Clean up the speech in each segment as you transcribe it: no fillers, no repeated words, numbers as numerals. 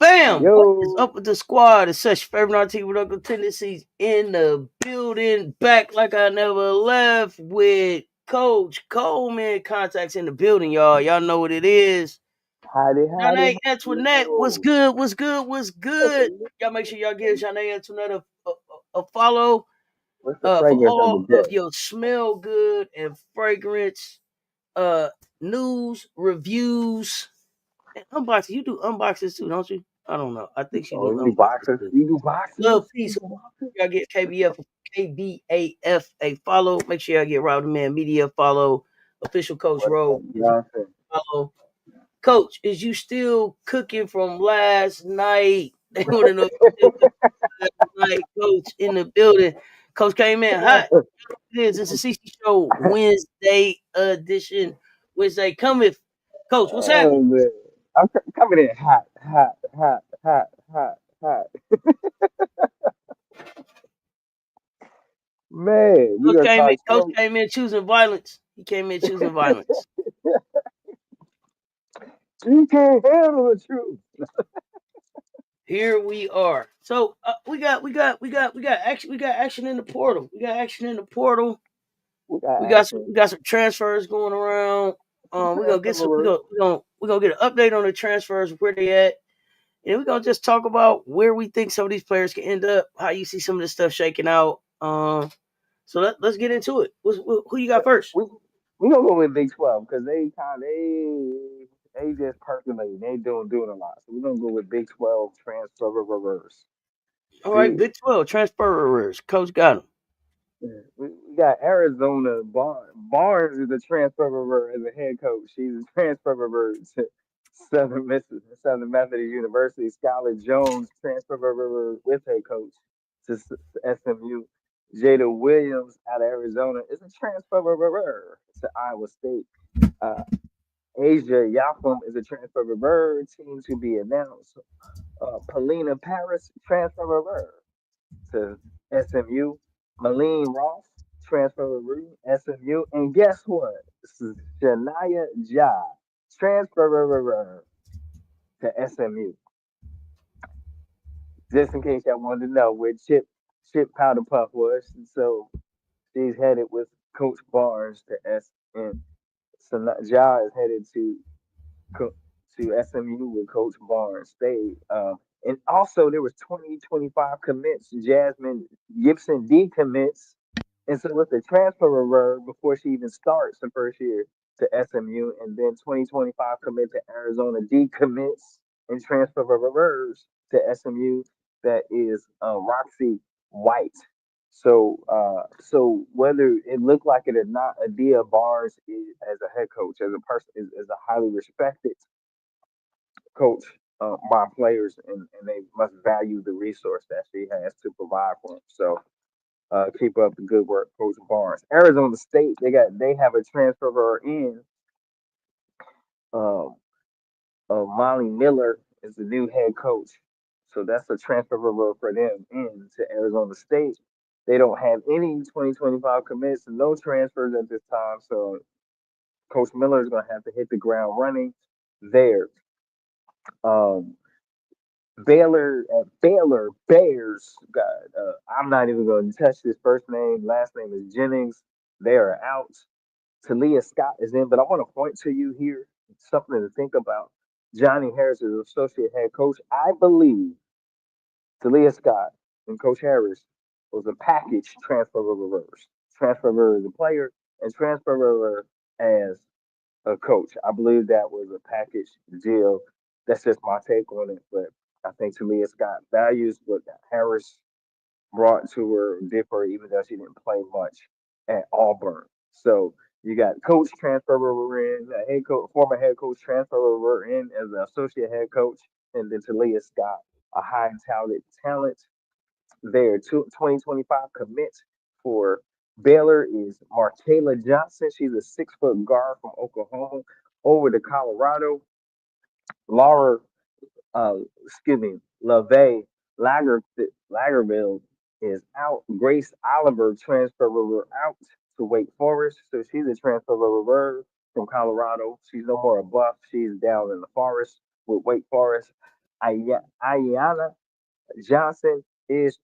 Bam! Yo. What is up with the squad? It's such favorite team with Uncle Tendencies in the building. Back like I never left with Coach Coleman. Contacts in the building, y'all. Y'all know what it is. Janae Antoinette, what's good? What's good? What's good? Y'all make sure y'all give Janae Antoinette a follow for all of your smell good and fragrance news, reviews, and unboxing. You do unboxes too, don't you? I don't know. I think she do unboxes too. You do boxes? Love, peace. Y'all get KBAF a follow. Make sure y'all get Rowdy Man Media follow. Official Coach Rowe follow. Coach, is you still cooking from last night? They want to know if you still cooking from last night, Coach, in the building. Coach came in hot. It is. It's a CC Show Wednesday edition. Wednesday coming. Coach, what's happening? Man. I'm coming in hot. Man, Coach came in choosing violence. He came in choosing violence. You can't handle the truth. Here we are. So we got action in the portal. We got some transfers going around. We're gonna get an update on the transfers, where they at, and we're gonna just talk about where we think some of these players can end up, how you see some of this stuff shaking out. So let's get into it. Who you got first? We gonna go with Big 12 because they just percolating. They doing a lot. So we're gonna go with Big 12 transfer reverse. All right, Big 12 transferers. Coach got him. We got Arizona. Barnes is a transfer reverse as a head coach. She's a transfer reverse to Southern Methodist University. Skylar Jones, transfer reverse with head coach to SMU. Jada Williams out of Arizona is a transfer reverse to Iowa State. Asia Yapham is a transfer reverse, team to be announced. Paulina Paris, transfer reverse to SMU. Malene Ross, transfer reverse, SMU. And guess what? This is Shania Ja, transfer reverse to SMU. Just in case y'all wanted to know where Chip Powder Puff was. So she's headed with Coach Barnes to SM. So Ja is headed to SMU with Coach Barnes. And also there was 2025 commits. Jasmine Gibson decommits, and so with the transfer reverse before she even starts the first year to SMU, and then 2025 commit to Arizona decommits and transfer reverse to SMU. That is Roxy White. So whether it looked like it or not, Adia Barnes is, as a head coach, as a person, is a highly respected coach by players, and they must value the resource that she has to provide for them. So keep up the good work, Coach Barnes. Arizona State, they have a transfer in. Molly Miller is the new head coach, so that's a transfer for them into Arizona State. They don't have any 2025 commits and no transfers at this time, so Coach Miller is going to have to hit the ground running there. Baylor Bears. God, I'm not even going to touch this first name. Last name is Jennings. They are out. Talia Scott is in, but I want to point to you here something to think about. Johnny Harris is associate head coach. I believe Talia Scott and Coach Harris was a package transfer reverse. Transfer as a player and transfer as a coach. I believe that was a package deal. That's just my take on it. But I think Talia Scott values what Harris brought to her, did for her, even though she didn't play much at Auburn. So you got coach transfer over in, head coach, former head coach transfer over in as an associate head coach, and then Talia Scott, a high talented talent there. 2025 commits for Baylor is Markayla Johnson. She's a 6 foot guard from Oklahoma. Over to Colorado, Laura excuse me, LaVey Lagerville is out. Grace Oliver transfer over out to Wake Forest. So she's a transfer over from Colorado. She's no more a buff. She's down in the forest with Wake Forest. Ayana Johnson is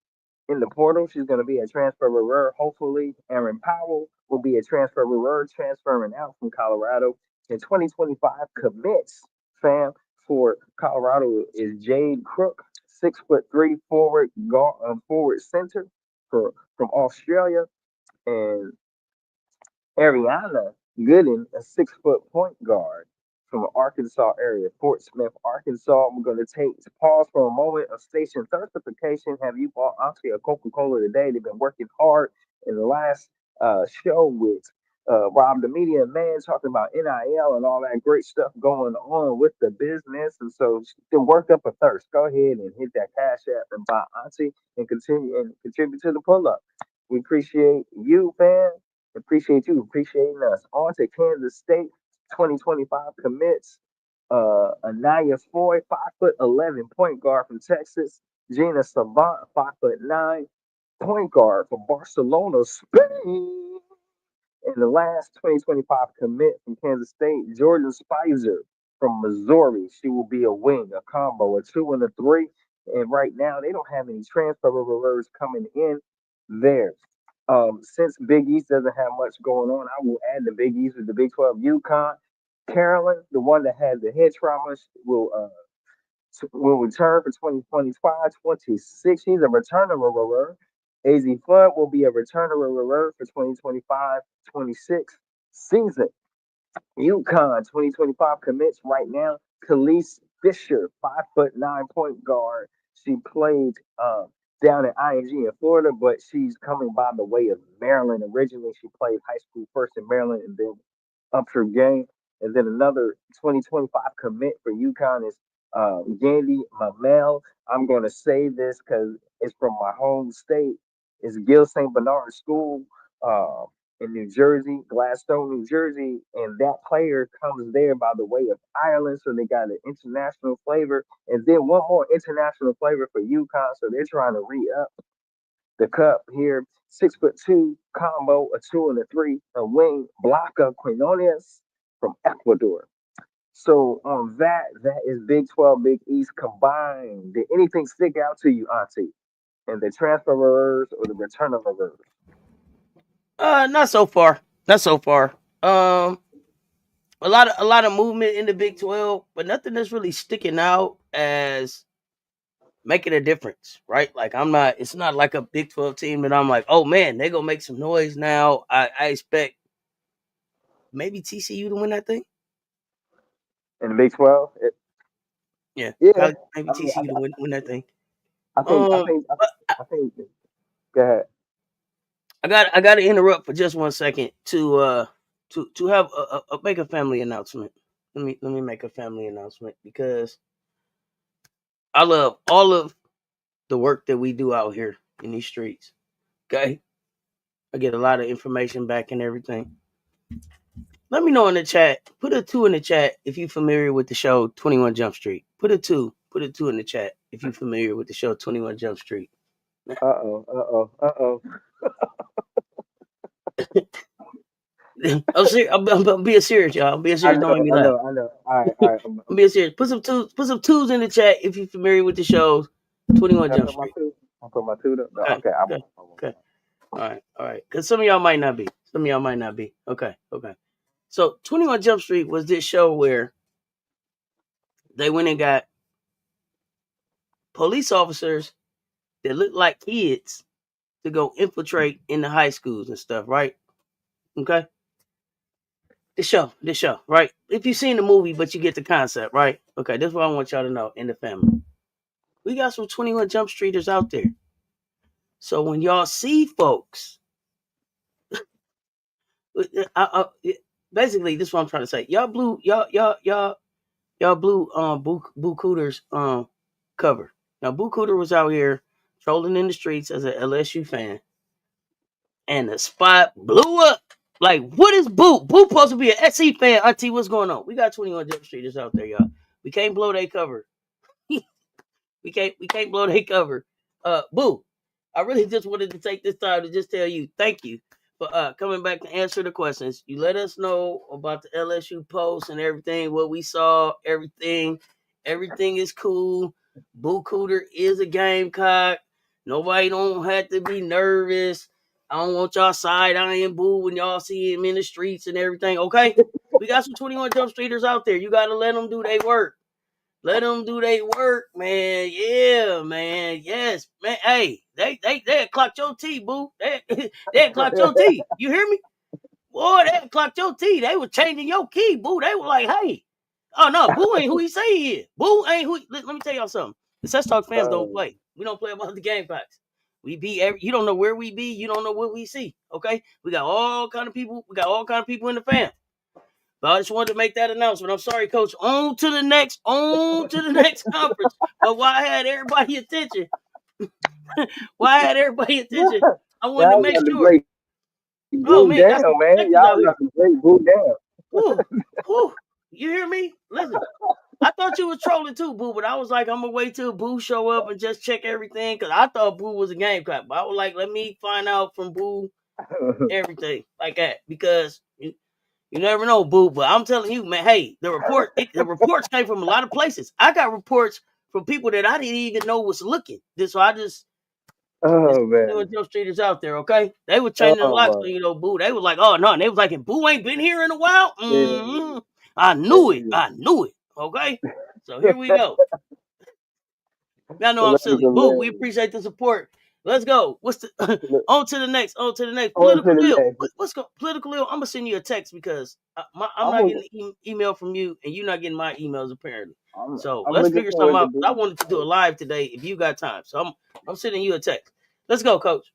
in the portal. She's going to be a transfer reserve. Hopefully, Aaron Powell will be a transfer reserve, transferring out from Colorado. In 2025 commits, fam, for Colorado is Jade Crook, 6'3" forward guard, forward center from Australia, and Ariana Gooden, a 6 foot point guard from the Arkansas area, Fort Smith, Arkansas. I'm going to pause for a moment of station certification. Have you bought actually a Coca-Cola today? They've been working hard in the last show with Rob the Media Man talking about NIL and all that great stuff going on with the business. And so you can work up a thirst. Go ahead and hit that Cash App and buy Auntie and continue and contribute to the pull up. We appreciate you, fam. Appreciate you appreciating us. On to Kansas State, 2025 commits. Anaya Foy, 5'11" point guard from Texas. Gina Savant, 5'9" point guard from Barcelona, Spain. And the last 2025 commit from Kansas State, Jordan Spicer from Missouri. She will be a wing, a combo, a 2 and a 3. And right now, they don't have any transfer reserves coming in there. Since Big East doesn't have much going on, I will add the Big East with the Big 12. UConn, Carolyn, the one that had the head trauma, will return for 2025, 26. He's a returner reserve. AZ Flood will be a returner reserve for 2025, 26 season. UConn 2025 commits right now. Khalees Fisher, 5'9" point guard. She played down at ING in Florida, but she's coming by the way of Maryland. Originally, she played high school first in Maryland and then upped her game. And then another 2025 commit for UConn is Gandy Mamel. I'm going to say this because it's from my home state. It's Gil St. Bernard School. In New Jersey, Gladstone, New Jersey, and that player comes there by the way of Ireland, so they got an international flavor, and then one more international flavor for UConn, so they're trying to re-up the cup here. 6'2" combo, a 2 and a 3, a wing, Blanca Quinones from Ecuador. So on that is Big 12, Big East combined. Did anything stick out to you, Auntie? And the transferers or the return of reserves? Not so far. Not so far. A lot of movement in the Big 12, but nothing that's really sticking out as making a difference, right? Like it's not like a Big 12 team that I'm like, oh man, they gonna make some noise now. I expect maybe TCU to win that thing. In the Big 12? Yeah, Yeah. probably maybe I mean, TCU to win that thing. I think, I Um, think, I, but I think. Go ahead. I got to interrupt for just 1 second to have make a family announcement. Let me make a family announcement because I love all of the work that we do out here in these streets. Okay, I get a lot of information back and everything. Let me know in the chat. Put a 2 in the chat if you're familiar with the show 21 Jump Street. Put a 2. Put a 2 in the chat if you're familiar with the show 21 Jump Street. Uh-oh. I'm being serious, y'all. I'm being I serious. Don't know, make me I laugh. know, I know. All right. I'm being serious. Put some twos. Put some twos in the chat if you're familiar with the shows 21 Can I Jump put my Street. two? I put my two. No, Okay. okay, I Okay. won't. I won't. Okay. All right. Because some of y'all might not be. Some of y'all might not be. Okay. Okay. So 21 Jump Street was this show where They went and got police officers that look like kids to go infiltrate in the high schools and stuff, right? Okay. This show, right? If you've seen the movie, but you get the concept, right? Okay, this is what I want y'all to know in the family. We got some 21 Jump Streeters out there. So when y'all see folks, basically, this is what I'm trying to say. Y'all blew Boo Cooter's cover. Now Boo Cooter was out here trolling in the streets as an LSU fan, and the spot blew up. Like, what is Boo? Boo supposed to be an SC fan. Auntie, what's going on? We got 21 Jump Streeters out there, y'all. We can't blow their cover. We can't blow their cover. Boo, I really just wanted to take this time to just tell you thank you for coming back to answer the questions. You let us know about the LSU post and everything, what we saw, everything. Everything is cool. Boo Cooter is a Gamecock. Nobody don't have to be nervous. I don't want y'all side eyeing Boo when y'all see him in the streets and everything. Okay, we got some 21 Jump Streeters out there. You got to let them do their work. Let them do their work, man. Yeah, man. Yes, man. Hey, they clocked your T, boo. They clocked your T. You hear me? Boy, they clocked your T. They were changing your key, boo. They were like, hey, oh no, Boo ain't who he say he is. Boo ain't who. Let me tell y'all something. The Sess Talk fans don't Um, play. We don't play about the game facts. We be every. You don't know where we be. You don't know what we see. Okay, we got all kind of people. We got all kind of people in the fam. But I just wanted to make that announcement. I'm sorry, Coach. On to the next conference. But while I had everybody attention, while I had everybody attention, I wanted to y'all make got to sure. break Oh Boo man, got down, some man. protectors Y'all out here. got to break Boo down. Whew, whew. You hear me? Listen, I thought you was trolling too, Boo, but I was like, I'm gonna wait till Boo show up and just check everything because I thought Boo was a game cop. But I was like, let me find out from Boo everything like that because you never know, Boo. But I'm telling you, man. Hey, the reports came from a lot of places. I got reports from people that I didn't even know was looking. So I just there's Oh man. Jump Streeters out there. Okay, they were changing the locks. So Oh Boo. They was like, oh no, and they was like, and Boo ain't been here in a while. yeah. I knew it. Hey. I knew it. Okay, so here we go. I know I'm That is silly. Boo, we hilarious. appreciate the support. Let's go. What's the on to the next? On to the next. On to Political the ill. next. What's go? Political ill. I'm gonna send you a text because I'm I'm not gonna, getting email from you, and you're not getting my emails apparently. So I'm let's looking figure something forward to out. I being. wanted to do a live today if you got time. So I'm sending you a text. Let's go, Coach.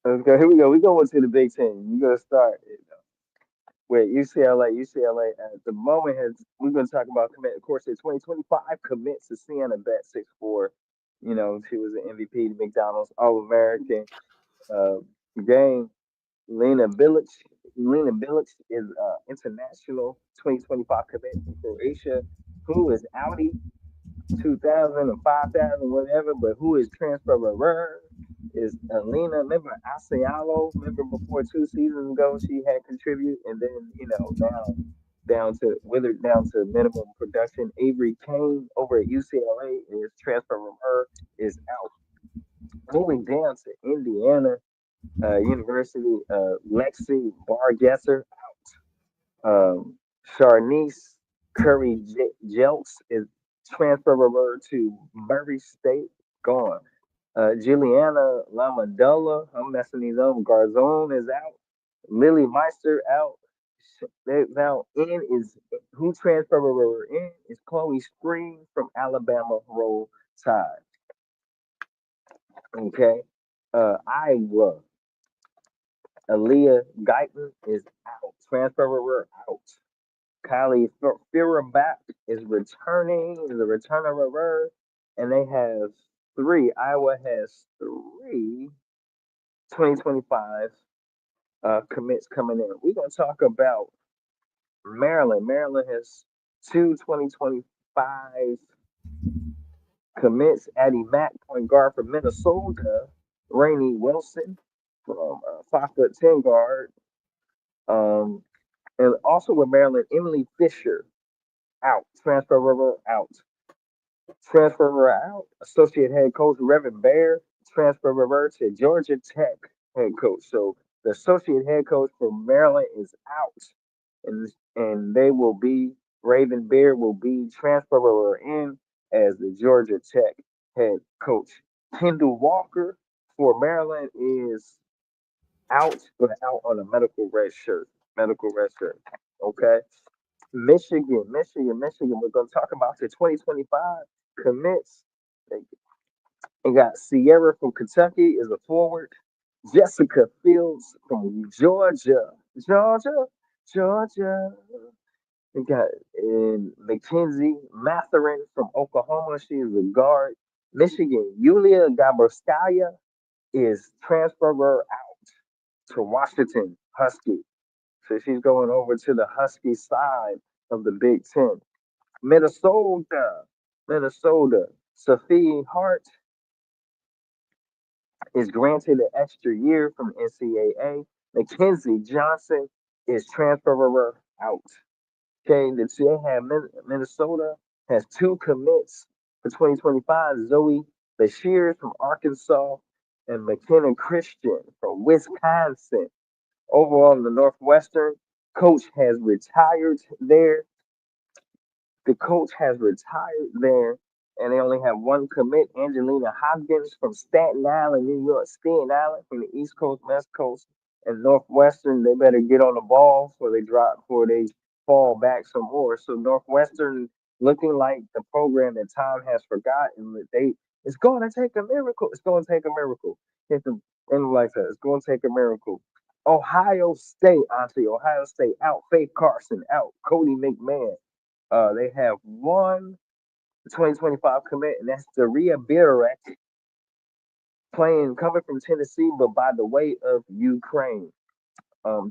Let's go. Here we go. We going to the Big Ten. You gonna start with UCLA. UCLA at the moment has. We're gonna talk about commit. Of course, the 2025 commits to Sienna Bet 6'4". You know, she was an MVP, the McDonald's All American. Uh, game. Lena Bilic. Lena Bilic is international 2025 commit from Croatia. Who is Audi 2000 or 5000, whatever, but who is transferrer is Alina. Remember Asialo? Remember before 2 seasons ago she had contributed, and then now down to withered down to minimum production. Avery Kane over at UCLA is transferrer is out. Moving down to Indiana University, Lexi Bargesser um, Charnice Curry Jelks is transferable to Murray State. Gone. Juliana Lamadella, I'm messing these up. Garzone is out. Lily Meister out. Now in is who transferable in is Chloe Spring from Alabama Roll Tide. Okay. Iowa. Aaliyah Guyton is out. Transferable out. Kylie Firaback is returning, is a returner, and they have three. Iowa has three 2025 commits coming in. We're going to talk about Maryland. Maryland has two 2025 commits. Addie Mack, point guard from Minnesota. Rainey Wilson from 5'10" guard. Um, and also with Maryland, Emily Fisher out. Transfer river out. Transfer out. Associate head coach Reverend Bear. Transfer revert to Georgia Tech head coach. So the associate head coach for Maryland is out, and they will be Raven Beard will be transferred in as the Georgia Tech head coach. Kendall Walker for Maryland is out, but out on a medical red shirt. Medical red shirt. Okay. Michigan. We're going to talk about the 2025 commits. They got Sierra from Kentucky is a forward. Jessica Fields from Georgia, Georgia. We got Mackenzie Matherin from Oklahoma. She is a guard. Michigan, Yulia Gaborskaya is transferred out to Washington Husky. So she's going over to the Husky side of the Big Ten. Minnesota. Sophie Hart is granted an extra year from NCAA. Mackenzie Johnson is transferred out. Okay, they have Minnesota has two commits for 2025. Zoe Bashir from Arkansas and McKenna Christian from Wisconsin. Overall, in the Northwestern, coach has retired there. The coach has retired there, and they only have one commit. Angelina Hopkins from Staten Island, New York. Staten Island from the East Coast, West Coast, and Northwestern. They better get on the ball before they drop, before they fall back some more. So Northwestern looking like the program that time has forgotten that they. It's going to take a miracle. It's going to take a miracle. Hit the end like that. It's going to take a miracle. Ohio State, honestly, Ohio State out. Faith Carson out. Cody McMahon. They have one 2025 commit, and that's Daria Birek playing coming from Tennessee, but by the way of Ukraine.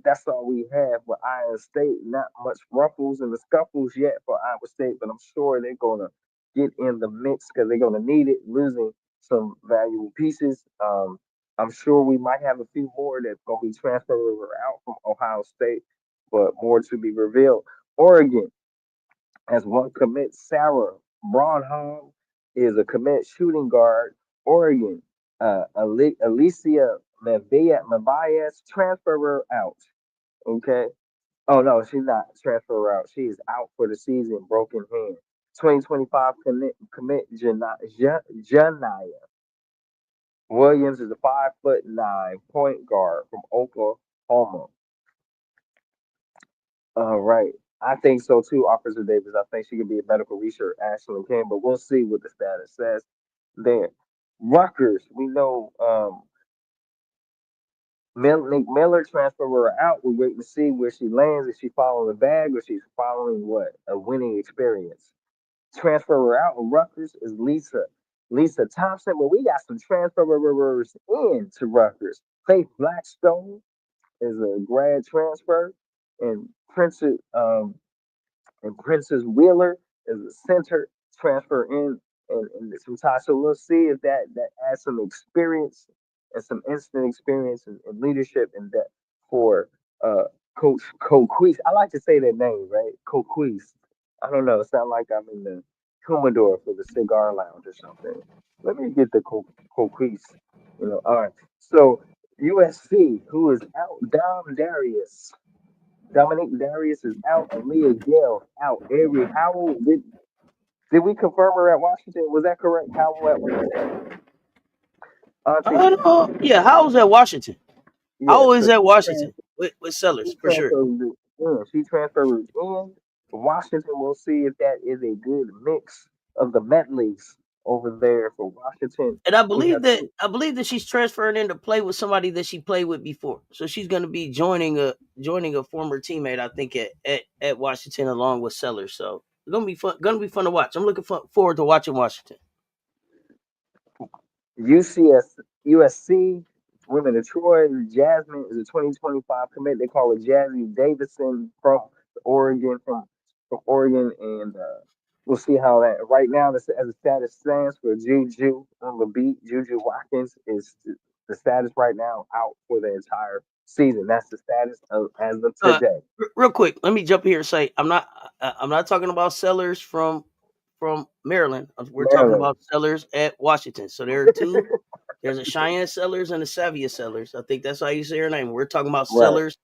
That's all we have with Iowa State. Not much ruffles and the scuffles yet for Iowa State, but I'm sure they're gonna get in the mix because they're gonna need it, losing some valuable pieces. I'm sure we might have a few more that's gonna be transferred out from Ohio State, but more to be revealed. Oregon as one commit. Sarah Braunham is a commit shooting guard. Oregon. Alicia Mabias transfer out. Okay. Oh no, she's not transfer out. She is out for the season, broken hand. 2025 commit Janaya Williams is a 5'9" point guard from Oklahoma. All right. I think so too, Officer Davis. I think she could be a medical research Ashley King, but we'll see what the status says there. Rutgers, we know Nick Miller transfer her out. We're waiting to see where she lands. Is she following the bag or she's following what? A winning experience. Transfer her out. Rutgers is Lisa Thompson. But we got some transferers in to Rutgers. Faith Blackstone is a grad transfer, and Princess Wheeler is a center transfer in and some time. So we'll see if that adds some experience and some instant experience and leadership and that for uh Coach Coquise. I like to say that name, right? Coquise. I don't know. It sounds like I'm in the humidor for the cigar lounge or something. Let me get the Coquise. All right. So USC, who is out? Dominic Darius is out. Aaliyah Gale out. Avery Howell did we confirm her at Washington? Was that correct? Howell at Washington? Auntie, Yeah, how was at Washington? yeah. How is So at Washington with she Sellers for sure. transferred in. She transferred in. Washington. We'll see if that is a good mix of the medleys over there for Washington. And I We believe have that she's transferring in to play with somebody that she played with before. So she's going to be joining a former teammate, I think, at Washington along with Sellers. So it's gonna be fun. Gonna be fun to watch. I'm looking forward to watching Washington. USC, Women of Troy, Jasmine is a 2025 commit. They call it Jazzy Davidson from Oregon, and we'll see how that. Right now, as the status stands for Juju on the beat, Juju Watkins is the status right now out for the entire season. That's the status as of Uh, today. Real quick, let me jump here and say I'm not talking about Sellers from Maryland. We're talking Maryland, about Sellers at Washington. So there are two. There's a Cheyenne Sellers and a Savia Sellers. I think that's how you say her name. We're talking about right? Sellers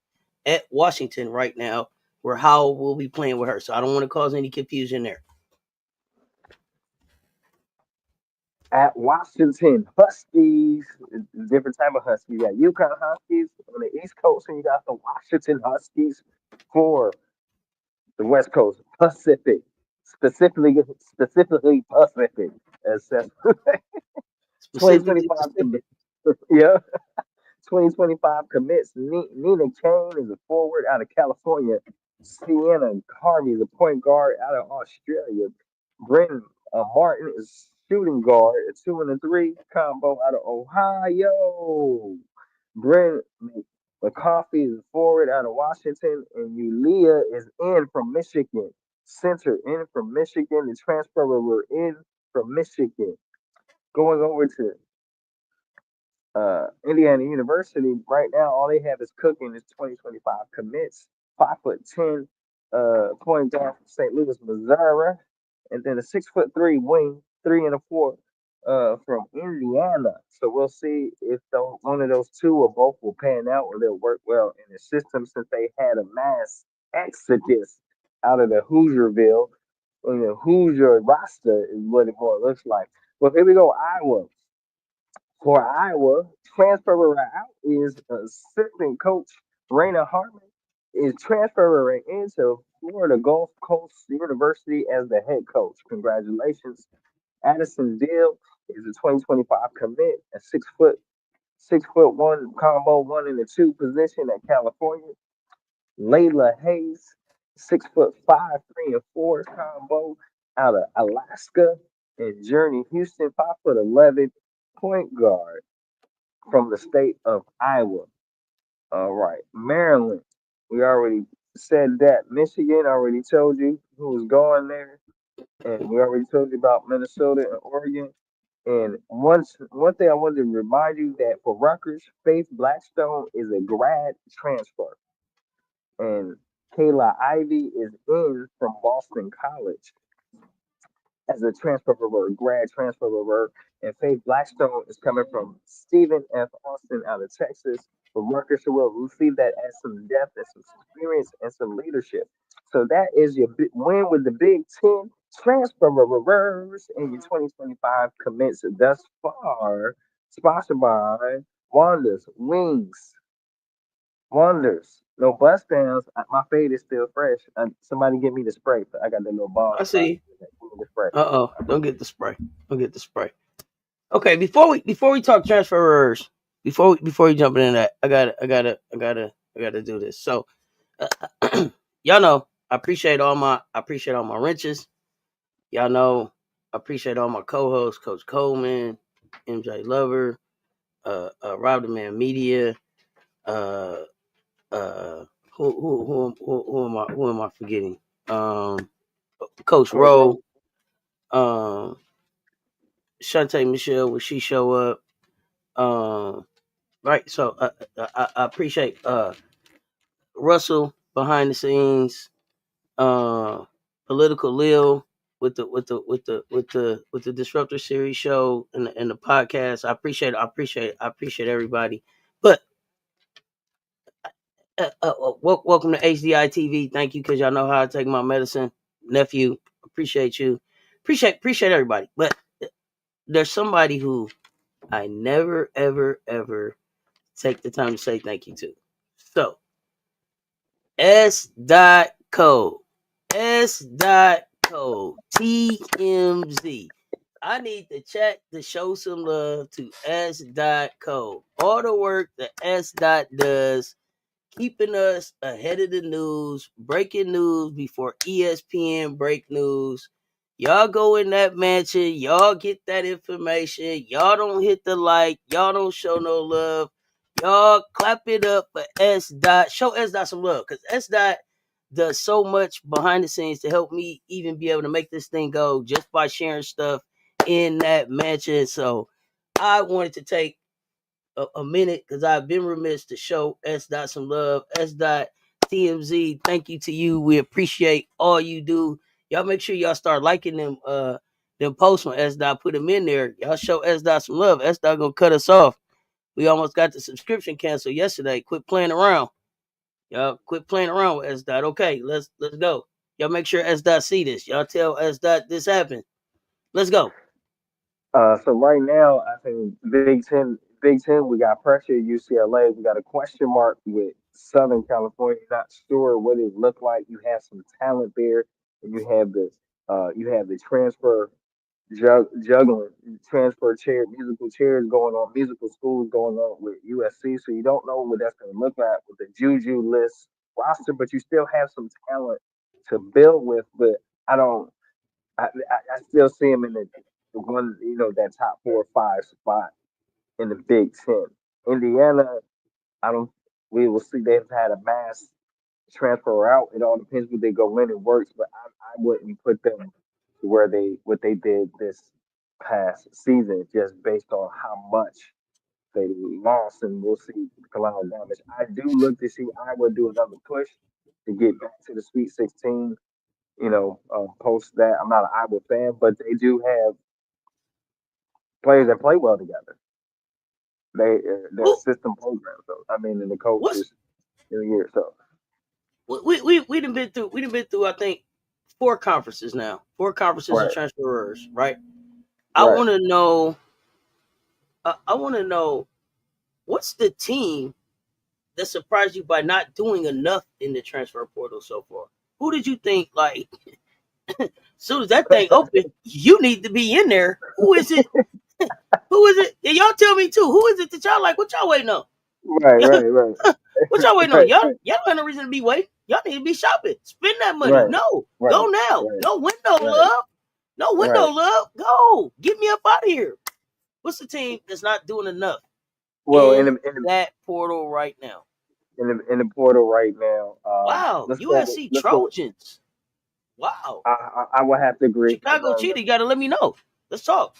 at Washington right now where Howell will be playing with her. So I don't want to cause any confusion there. At Washington Huskies, different type of Huskies. You got Yukon Huskies on the East Coast, and you got the Washington Huskies for the West Coast, Pacific, specifically Pacific, as says Specifically 2025. Pacific. Yeah, 2025 commits. Nina Kane is a forward out of California. Sienna Harvey is a point guard out of Australia. Brenton Martin is shooting guard, a 2 and a 3 combo out of Ohio. Brent McCoffey is a forward out of Washington, and Yulia is in from Michigan. Center in from Michigan. The transfer were in from Michigan. Going over to Indiana University right now, all they have is cooking is 2025 commits. 5'10" point guard from St. Louis, Missouri, and then a 6'3" wing, 3 and a 4 from Indiana. So we'll see if one of those two or both will pan out or they'll work well in the system since they had a mass exodus out of the Hoosierville. The Hoosier roster is what it more looks like. Well, here we go, Iowa. For Iowa, transfer out is assistant coach Raina Harmon is transferring into Florida Gulf Coast University as the head coach. Congratulations. Addison Dill is a 2025 commit, a 6'1" combo 1 and 2 position at California. Layla Hayes, 6'5", 3 and 4 combo out of Alaska. And Journey Houston, 5'11" point guard from the state of Iowa. All right. Maryland. We already said that. Michigan already told you who was going there. And we already told you about Minnesota and Oregon. And one thing I wanted to remind you that for Rutgers, Faith Blackstone is a grad transfer. And Kayla Ivy is in from Boston College as a transfer revert, grad transfer revert. And Faith Blackstone is coming from Stephen F. Austin out of Texas. But Rutgers will receive that as some depth and some experience and some leadership. So that is your win with the Big Ten transfer reverse in your 2025 commits thus far. Sponsored by Wonders Wings. Wonders. No bust downs. My fade is still fresh. Somebody give me the spray. I got that little ball. I see. Give me the spray. Don't get the spray. Don't get the spray. Okay, before we talk transfers, before you jump into that, I gotta do this. So, y'all know I appreciate all my wrenches. Y'all know I appreciate all my co-hosts, Coach Coleman, MJ Lover, Rob the Man Media. Uh, who am I forgetting? Coach Rowe, Shantae Michelle when she show up. Right. So I appreciate Russell behind the scenes, political Lil with the Disruptor series show and the podcast. I appreciate everybody. But welcome to HDI TV. Thank you because y'all know how I take my medicine, nephew. Appreciate you. Appreciate everybody. But there's somebody who I never ever take the time to say thank you to. So S.co TMZ. I need the chat to show some love to S.co. All the work that S. does, keeping us ahead of the news, breaking news before ESPN break news. Y'all go in that mansion, y'all get that information, y'all don't hit the like, y'all don't show no love. Y'all clap it up for S. Show S. some love, because S. does so much behind the scenes to help me even be able to make this thing go just by sharing stuff in that mansion. So I wanted to take a minute because I've been remiss to show S. some love. S. TMZ, thank you to you. We appreciate all you do. Y'all make sure y'all start liking them posts when S. put them in there. Y'all show S. some love. S. gonna cut us off. We almost got the subscription canceled yesterday. Quit playing around. Y'all quit playing around with S dot. Okay, let's go. Y'all make sure S dot see this. Y'all tell S dot this happened. Let's go. So right now, I think Big Ten, we got pressure at UCLA. We got a question mark with Southern California. Not sure what it looked like. You have some talent there, and you have the transfer juggling, transfer musical chairs going on, musical schools going on with USC. So you don't know what that's going to look like with the Juju list roster, but you still have some talent to build with. But I don't. I still see him in the one, that top 4 or 5 spot in the Big Ten. Indiana, I don't. We will see. They've had a mass transfer out. It all depends who they go in. It works, but I wouldn't put them to where what they did this past season, just based on how much they lost. And we'll see the collateral damage. I do look to see Iowa do another push to get back to the Sweet 16. Post that. I'm not an Iowa fan, but they do have players that play well together. They're a Who? system program. So I mean, and the coach What's is in a year. So we done been through. We done been through. I think 4 conferences now. 4 conferences of right, transferers. Right. I right. want to know. I want to know what's the team that surprised you by not doing enough in the transfer portal so far? Who did you think like? As soon as that thing open, you need to be in there. Who is it? Who is it? And y'all tell me too. Who is it that y'all like? What y'all waiting on? Right, right, right, What y'all waiting on? right, Y'all don't have no reason to be waiting. Y'all need to be shopping. Spend that money. right, No, right, go now. right, No window, right, love. No window, right. love. Go. Get me up out of here. What's the team that's not doing enough Well, in in the in the that portal right now? in the portal right now, Wow, let's go. USC Let's go. Trojans. Wow, I will have to agree. I'm Chicago going. Cheetah. You got to let me know. Let's talk.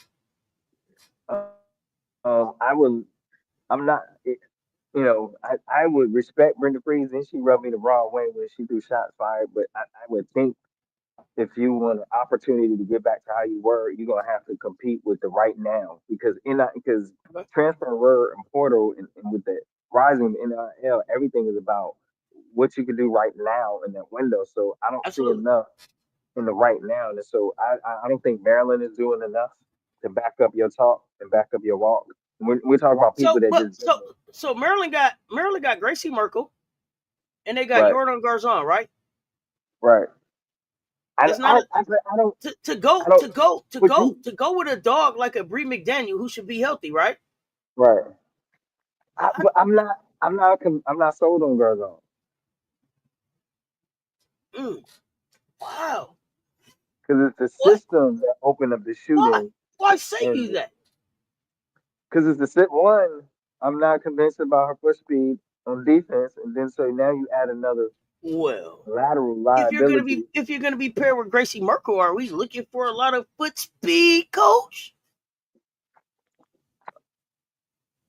I would. I'm not. I would respect Brenda Freeze, and she rubbed me the wrong way when she threw shots fired. But I would think if you want an opportunity to get back to how you were, you're gonna have to compete with the right now because Okay. transfer and portal and with the rising NIL, everything is about what you can do right now in that window. So I don't see Absolutely. enough in the right now, and so I don't think Maryland is doing enough to back up your talk and back up your walk. We're talking about people So, that but just so Maryland got Gracie Merkel and they got right, Jordan Garzon, right? right. I It's not I a, I, I don't to go I don't. to go to Would go you to go with a dog like a Bree McDaniel who should be healthy, right? right? I, But I'm not sold on Gargano mm, wow. because it's the What? system that opened up the Why? shooting, Why say and you that? because it's the sit one. I'm not convinced about her foot speed on defense, and then so now you add another Well, lateral if you're gonna be liability. if you're gonna be paired with Gracie Merkel, are we looking for a lot of foot speed, coach?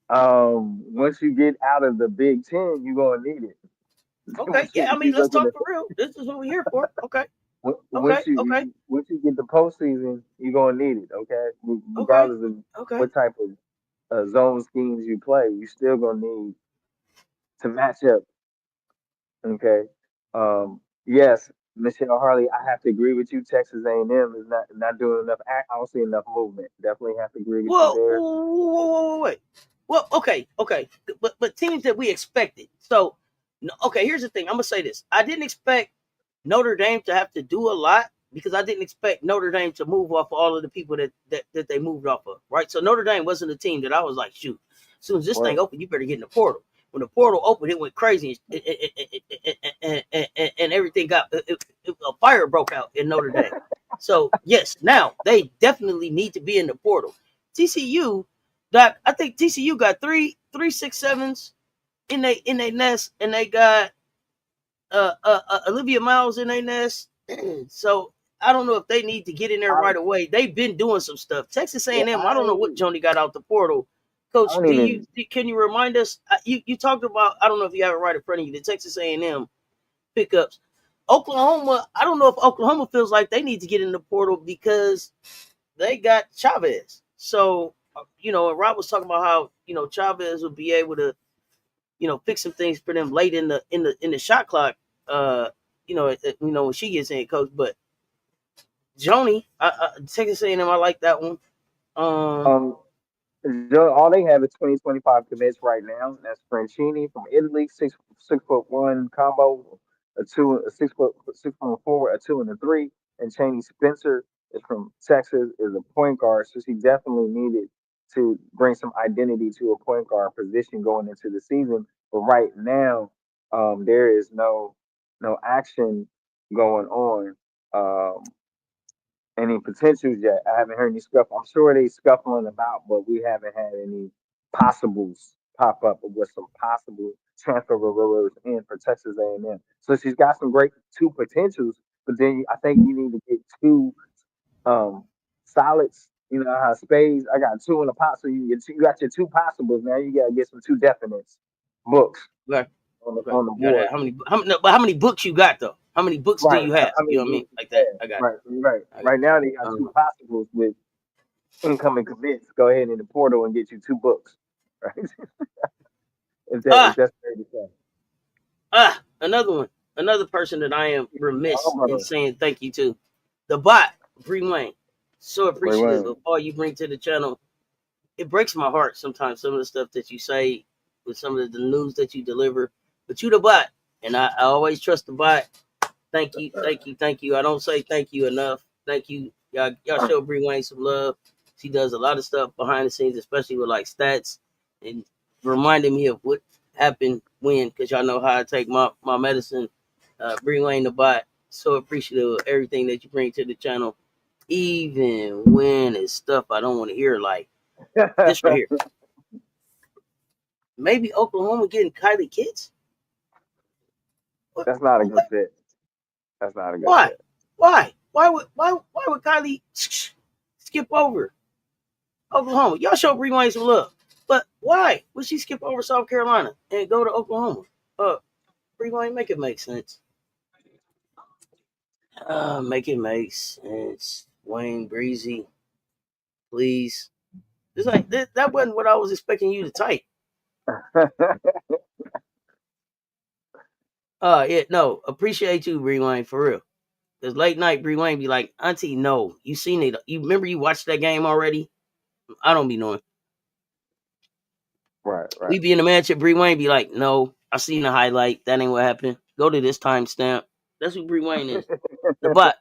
Once you get out of the Big Ten, you're gonna need it. Okay, once you, yeah, I if mean, you let's look in talk the for real. This is what we're here for. Okay, okay, once you okay, once you get the postseason, you're gonna need it. Okay, okay, regardless of okay. what type of zone schemes you play, you still gonna need to match up. Okay. Yes, Michelle Harley, I have to agree with you. Texas A&M is not doing enough. I don't see enough movement. Definitely have to agree with you Well, there. whoa, wait. Well, okay, but teams that we expected. So, okay, here's the thing. I'm gonna say this. I didn't expect Notre Dame to have to do a lot because I didn't expect Notre Dame to move off all of the people that they moved off of. Right. So Notre Dame wasn't a team that I was like, shoot, as soon as this thing Right. opened, you better get in the portal. When the portal opened, it went crazy, and everything a fire broke out in Notre Dame. So yes, now they definitely need to be in the portal. TCU I think TCU got 3 6 7s in they nest, and they got Olivia Miles in their nest. So I don't know if they need to get in there I, right away. They've been doing some stuff. Texas yeah, A&M. I don't know what Joni got out the portal. I Coach, don't even. can you remind us? You talked about, I don't know if you have it right in front of you, the Texas A&M pickups. Oklahoma. I don't know if Oklahoma feels like they need to get in the portal because they got Chavez. So and Rob was talking about how Chavez would be able to fix some things for them late in the shot clock. When she gets in, coach. But Joni, Texas A&M, I like that one. Um, all they have is 2025 commits right now. That's Franchini from Italy, 6'1" combo, a 6'4", a 2 and a 3, and Cheney Spencer is from Texas, is a point guard. So she definitely needed to bring some identity to a point guard position going into the season. But right now, there is no action going on. Any potentials yet. I haven't heard any scuffle. I'm sure they scuffling about, but we haven't had any possibles pop up with some possible transfer rumors in for Texas A&M. So she's got some great two potentials, but then I think you need to get two um solids. You know how spades. I got two in the pot, so you got your two possibles. Now you got to get some two definites books Okay. on the Okay. on the You got board. that. How many books you got though? How many books do Right. you have? I You know mean, what I mean? Like yeah. that. I got Right. Right. you. I got Right now they got you. two possibles with incoming commits, go ahead in the portal and get you two books. Right? If Ah, that's fair to say. another one. Another person that I am remiss in Brother. saying thank you to. The bot, Bree Wayne. So Wait, appreciative wait. of all you bring to the channel. It breaks my heart sometimes, some of the stuff that you say with some of the news that you deliver. But you the bot. And I always trust the bot. Thank you, thank you, thank you. I don't say thank you enough. Thank you. Y'all show Bree Wayne some love. She does a lot of stuff behind the scenes, especially with like stats and reminding me of what happened when, because y'all know how I take my medicine. Bree Wayne the bot. So appreciative of everything that you bring to the channel, even when it's stuff I don't want to hear, like this right here. Maybe Oklahoma getting Kylie kids? What? That's not a good What? fit. That's not a good Why? fit. Why would Kylie skip over Oklahoma? Y'all show Bree Wayne some love, but why would she skip over South Carolina and go to Oklahoma? Bree Wayne, make it make sense. Make it make sense. Wayne Breezy, please. It's like that wasn't what I was expecting you to type. Yeah, no, appreciate you, Bree Wayne, for real. Cause late night Bree Wayne be like, Auntie, no, you seen it. You remember you watched that game already? I don't be knowing. Right, right. We be in the match at Bree Wayne be like, no, I seen the highlight. That ain't what happened. Go to this timestamp. That's who Bree Wayne is. The bot.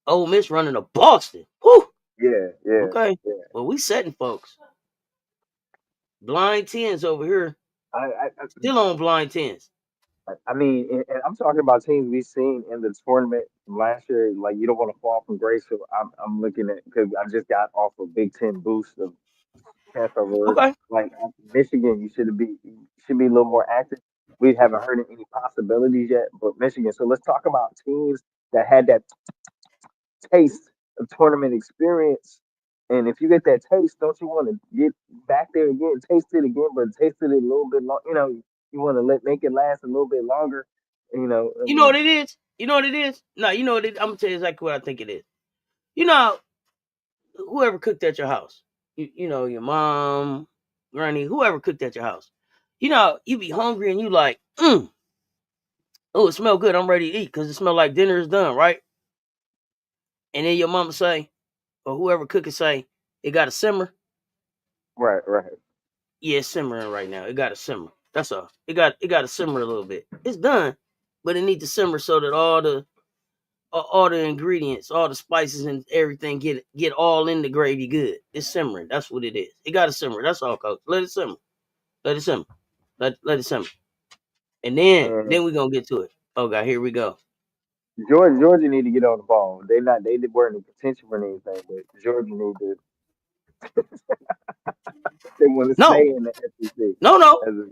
Ole Miss running to Boston. Whew. Yeah, yeah, Okay. yeah. Well, we setting folks. Blind tens over here. I, Still on blind tens. I mean, and I'm talking about teams we've seen in the tournament from last year. Like you don't want to fall from grace. So I'm looking at because I just got off a Big Ten boost of transfer rumors. Okay. Like Michigan, you should be a little more active. We haven't heard any possibilities yet, but Michigan. So let's talk about teams that had that taste of tournament experience. And if you get that taste, don't you want to get back there again, taste it again, but taste it a little bit long? You want to make it last a little bit longer. I You know mean, what it is? You know what it is? No, you know what it is? I'm gonna tell you exactly what I think it is. You know, whoever cooked at your house. Your mom, granny, whoever cooked at your house. You be hungry and you like, oh, it smell good. I'm ready to eat because it smell like dinner is done, right? And then your mama say, or whoever cook it say, it got to simmer. right, right. Yeah, it's simmering right now. It got to simmer. That's all. It got to simmer a little bit. It's done, but it needs to simmer so that all the ingredients, all the spices and everything get all in the gravy good. It's simmering. That's what it is. It got to simmer. That's all, coach. Let it simmer. Let it simmer. Let it simmer. And then And then we're gonna get to it. Oh god, here we go. Georgia need to get on the ball. They weren't in contention for anything, but Georgia need to. They want to No, stay in the SEC. no, no, As a,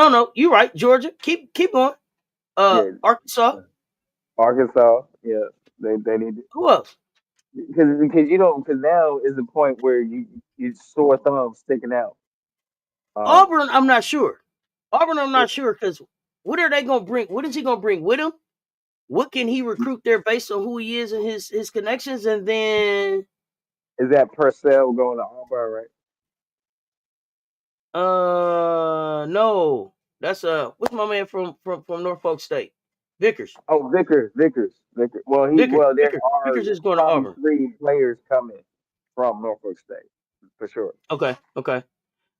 no. You're right, Georgia. Keep going. yeah, Arkansas. Arkansas. Yeah, they need to. Who else? Because you don't because now is the point where you sore thumb sticking out. Um, Auburn. I'm not sure. Auburn. I'm is not sure because what are they gonna bring? What is he gonna bring with him? What can he recruit there based on who he is and his connections? And then that Purcell going to Auburn, right? No, that's what's my man from Norfolk State, Vickers. Oh, Vickers. Vickers, There Vickers, are Vickers is going to probably Auburn. 3 players coming from Norfolk State for sure. Okay, okay.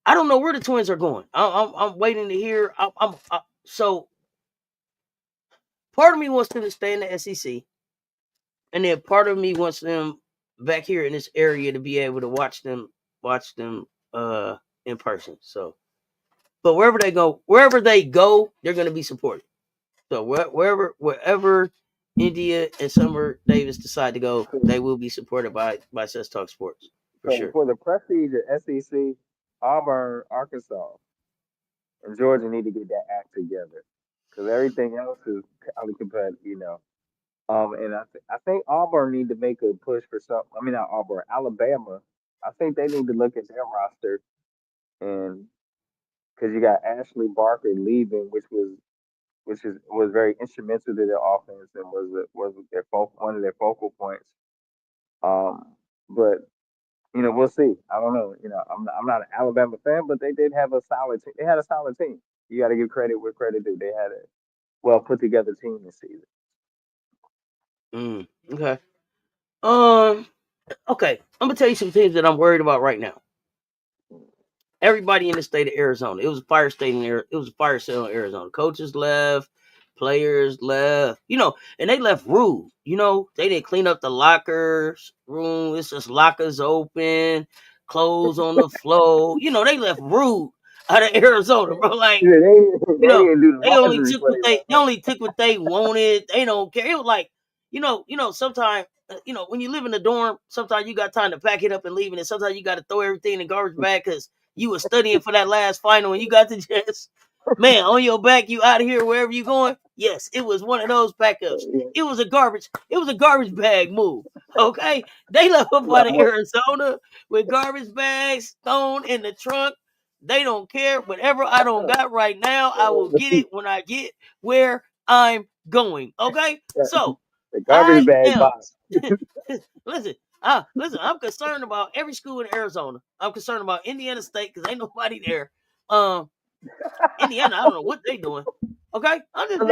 I don't know where the Twins are going. I'm waiting to hear. So part of me wants them to stay in the SEC, and then part of me wants them back here in this area to be able to watch them in person. So, but wherever they go, they're going to be supported. So wherever India and Summer Davis decide to go, So, they will be supported by Cess Talk Sports for so sure. for the prestige of SEC, Auburn, Arkansas, and Georgia need to get that act together because everything else is highly competitive, you know. And I think Auburn need to make a push for some. I mean, not Auburn, Alabama. I think they need to look at their roster and because you got Ashley Barker leaving, was very instrumental to their offense and was one of their focal points. Um, but we'll see. I don't know. I'm not an Alabama fan, but they did have a solid. They had a solid team. You got to give credit where credit due. They had a well put together team this season. Okay. Um. Okay. I'm gonna tell you some things that I'm worried about right now. Everybody in the state of Arizona. It was a fire state in there. It was a fire sale in Arizona. Coaches left, players left, and they left rude. They didn't clean up the lockers room. It's just lockers open, clothes on the floor. They left rude out of Arizona, bro. Like, Yeah, they didn't do the they only laundry took before what they they left. they only took what they wanted. They don't care. It was like, sometimes when you live in a dorm, sometimes you got time to pack it up and leave it, and sometimes you got to throw everything in the garbage bag because you were studying for that last final and you got to just, man, on your back, you out of here wherever you going. Yes, it was one of those backups. It was a garbage bag move. Okay, they left up out of Well, Arizona with garbage bags thrown in the trunk. They don't care. Whatever I don't got right now, I will get it when I get where I'm going. Okay, so the garbage I bag am. box. listen, listen. I'm concerned about every school in Arizona. I'm concerned about Indiana State because ain't nobody there. Um, Indiana, I don't know what they doing. Okay,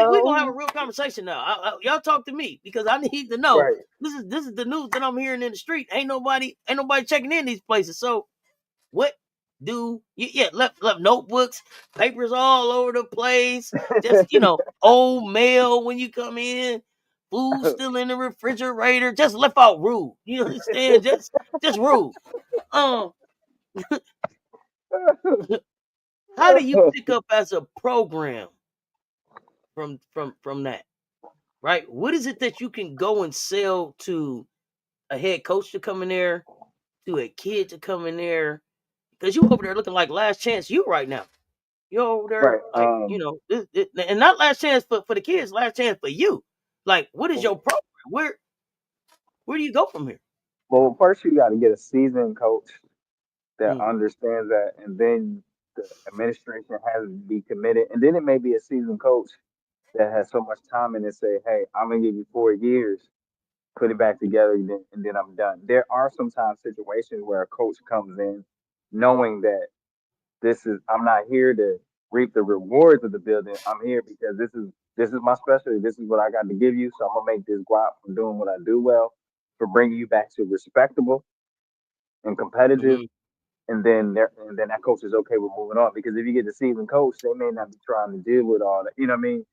we gonna have a Hello. real conversation now. Y'all talk to me because I need to know. Right. This is the news that I'm hearing in the street. Ain't nobody checking in these places. So what do you? Yeah, left notebooks, papers all over the place. Just old mail when you come in. Food still in the refrigerator. Just left out rude. You understand? Just rude. Um, how do you pick up as a program from that? Right? What is it that you can go and sell to a head coach to come in there, to a kid to come in there? Because you over there looking like last chance you right now. You're over there Right. like, and not last chance for the kids, last chance for you. Like, what is your program? Where do you go from here? Well, first you got to get a seasoned coach that Mm, understands that, and then the administration has to be committed, and then it may be a seasoned coach that has so much time in it. Say, hey, I'm gonna give you 4 years, put it back together, and then I'm done. There are sometimes situations where a coach comes in knowing that I'm not here to reap the rewards of the building. I'm here because this is my specialty. This is what I got to give you. So I'm gonna make this guap from doing what I do well, for bringing you back to respectable and competitive. hmm And then that coach is okay with moving on because if you get the seasoned coach, they may not be trying to deal with all that. You know what I mean?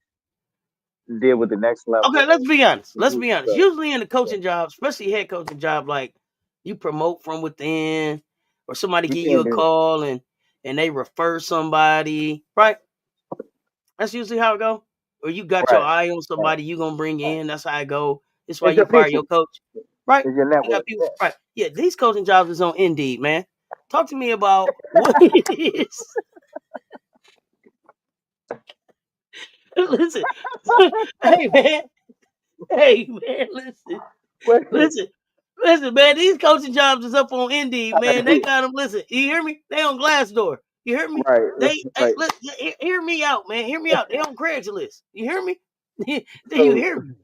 Deal with the next Okay, level let's be honest. of Let's be honest. stuff. Usually in the So coaching job, especially head coaching job, like you promote from within, or somebody you give you can't a do call and they refer somebody, right? That's usually how it go. Or you got your right, eye on right. somebody you gonna bring in. That's how it go. That's why It's you your fire your people. coach, right? It's your You got network. people, Yeah. right? Yeah, these coaching jobs is on Indeed, man. Talk to me about what it is. Listen, hey man, listen, What? listen, listen, man. These coaching jobs is up on Indeed, man. They got them. Listen, you hear me? They on Glassdoor. You hear me? Right, Hey, right. look, hear me out, man. Hear me out. They on Craigslist. You hear me? Do you So hear me?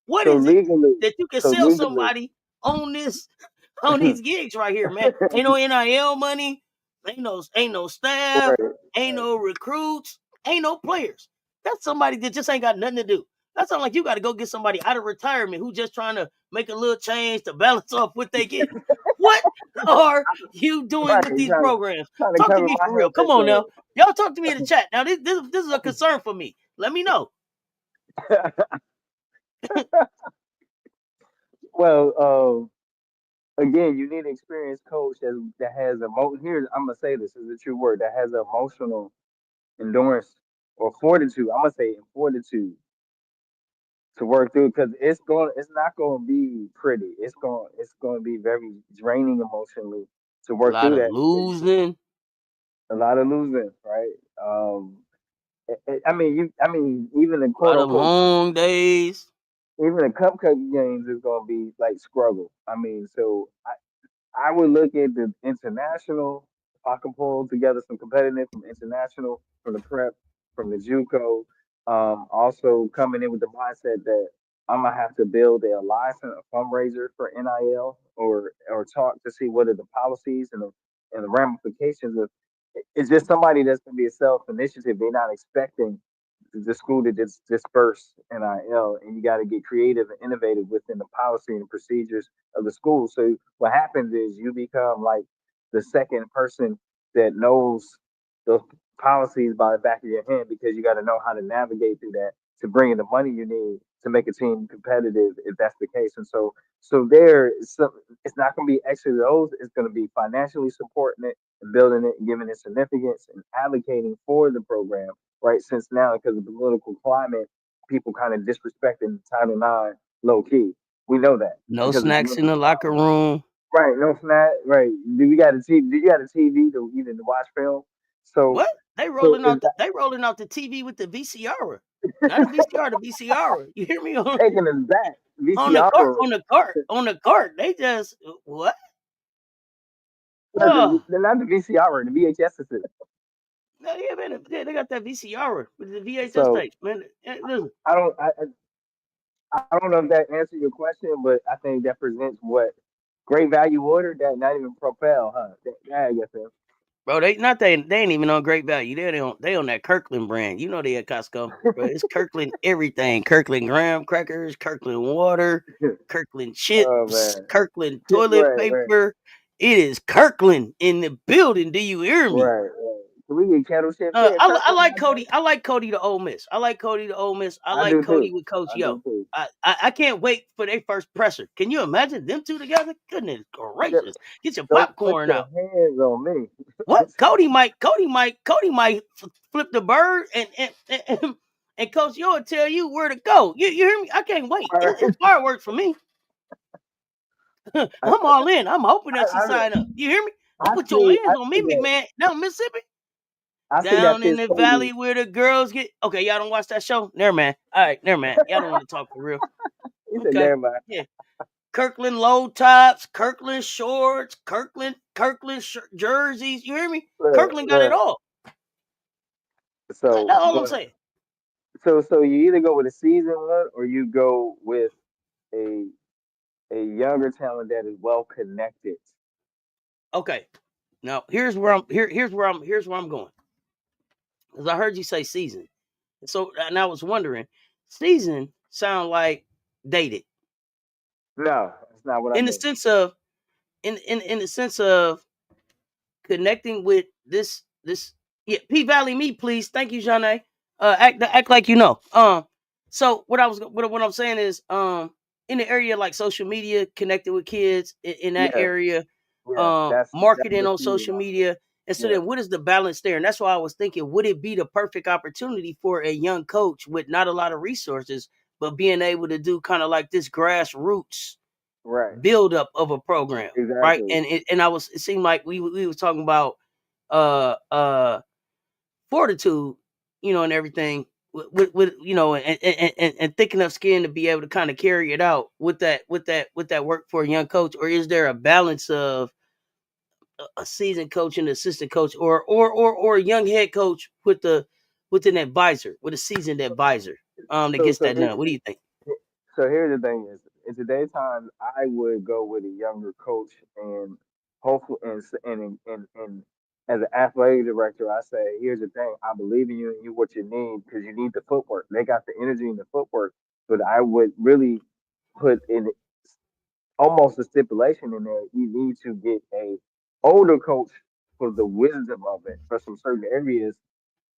What so is it legally, that you can so sell legally, somebody on these gigs right here, man? Ain't no NIL money. Ain't no staff, Right. ain't no recruits, ain't no players. That's somebody that just ain't got nothing to do. That sounds like you got to go get somebody out of retirement who just trying to make a little change to balance off what they getting. What are you doing Right. with these programs? Trying to Talk to cover me my for real. health Come on now, insurance. y'all talk to me in the chat. Now this is a concern for me. Let me know. Well, again, you need an experienced coach that has Here, I'm gonna say this is a true word that has emotional endurance or fortitude. I'm gonna say fortitude to work through because it's not going to be pretty. It's going to be very draining emotionally to A work lot through of that because losing, a lot of losing, right? I mean, even the a quote lot of unquote, long days. even the cupcake games is going to be like struggle. I mean, I would look at the international. If I can pull together some competitive from international, from the prep, from the JUCO, also coming in with the mindset that I'm gonna have to build a license, a fundraiser for NIL, or talk to see what are the policies and the ramifications of. It's just somebody that's gonna be a self initiative. They're not expecting the school to disperse NIL, and you got to get creative and innovative within the policy and procedures of the school. So what happens is you become like the second person that knows those policies by the back of your hand because you got to know how to navigate through that to bring in the money you need to make a team competitive if that's the case. And it's not going to be extra those. It's going to be financially supporting it and building it and giving it significance and advocating for the program right? Since now, because of the political climate, people kind of disrespecting Title IX low key. We know that No because of the snacks in political the locker climate. room. Right, no snack. Right. Do you got a TV to even watch film? So What? so is that They rolling out the TV with the VCR. Not the VCR, the VCR. You hear me taking us back? on the VCR. cart, on the cart. They just what? No, Oh, they're not the VCR, the VHS is it. no, yeah, man. They got that VCR with the VHS So tapes, man. Listen, I don't I don't know if that answers your question, but I think that presents what great value order that not even propel, huh? I guess so. bro, they ain't even on Great Value. They on that Kirkland brand. You know they at Costco, bro. It's Kirkland everything. Kirkland graham crackers, Kirkland water, Kirkland Oh chips, man. Kirkland toilet Right. paper. It is Kirkland in the building. Do you hear me? Right. Can we get kettle chips? Yeah, I Kirkland like got that. Cody. I like Cody to Ole Miss. I like Cody to Ole Miss. I I like do Cody too. with Coach I Yo. do too. I can't wait for their first presser. Can you imagine them two together? Goodness Don't gracious! Get your don't put popcorn your out. hands on me. What? Cody might flip the bird and Coach Yo will tell you where to go. You hear me? I can't wait. It's fireworks for me. I'm I, all in. I'm hoping that she I, sign up. You hear me? I, Don't put your hands on say me, that McMahon. Down Mississippi. that Down in fits the Cody. valley where the girls get. Okay, y'all don't watch that show? Never mind. All right, never mind. Y'all don't want to talk for real. He said, Okay. "Never mind." Yeah. Kirkland low tops, Kirkland shorts, Kirkland jerseys. You hear me? Look, Kirkland got it look. all. That's So, all I'm but saying. so you either go with a seasoned one or you go with a a younger talent that is well connected. Okay. Now here's where I'm going. Because I heard you say season. So and I was wondering, season sound like dated. No, that's not what I In the mean. sense of in the sense of connecting with this yeah, P Valley me, please. Thank you, Janae. Act like you know. So what I'm saying is in the area like social media, connecting with kids in that Yes, area, yes, that's marketing the on season social one. media. And so Yes, then what is the balance there? And that's why I was thinking, would it be the perfect opportunity for a young coach with not a lot of resources, but being able to do kind of like this grassroots right, buildup of a program, right? exactly. And it seemed like we was talking about uh uh fortitude, and everything with and thick enough skin to be able to kind of carry it out with that work for a young coach, or is there a balance of a seasoned coach and assistant coach, or a young head coach with an advisor, with a seasoned advisor that So gets so that here done? What do you think? so here's the thing is in today's time I would go with a younger coach and hopefully and as an athletic director, I say, here's the thing: I believe in you and you what you need because you need the footwork. They got the energy and the footwork, but I would really put in almost a stipulation in there. You need to get a older coach for the wisdom of it for some certain areas,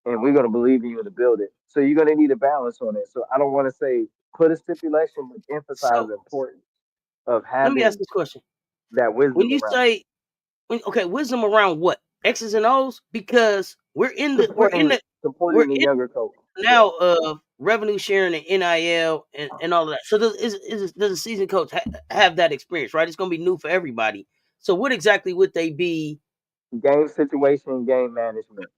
and we're gonna believe in you to build it. So you're gonna need a balance on it. So I don't want to say put a stipulation, but emphasize So the importance of let me ask having this question: that when wisdom you around say, okay, wisdom around what? X's and O's? Because supporting we're supporting the in younger coach. Yeah. now of revenue sharing and NIL and all of that. So does a season coach have that experience? Right, it's going to be new for everybody. So what exactly would they be? Game situation, game management,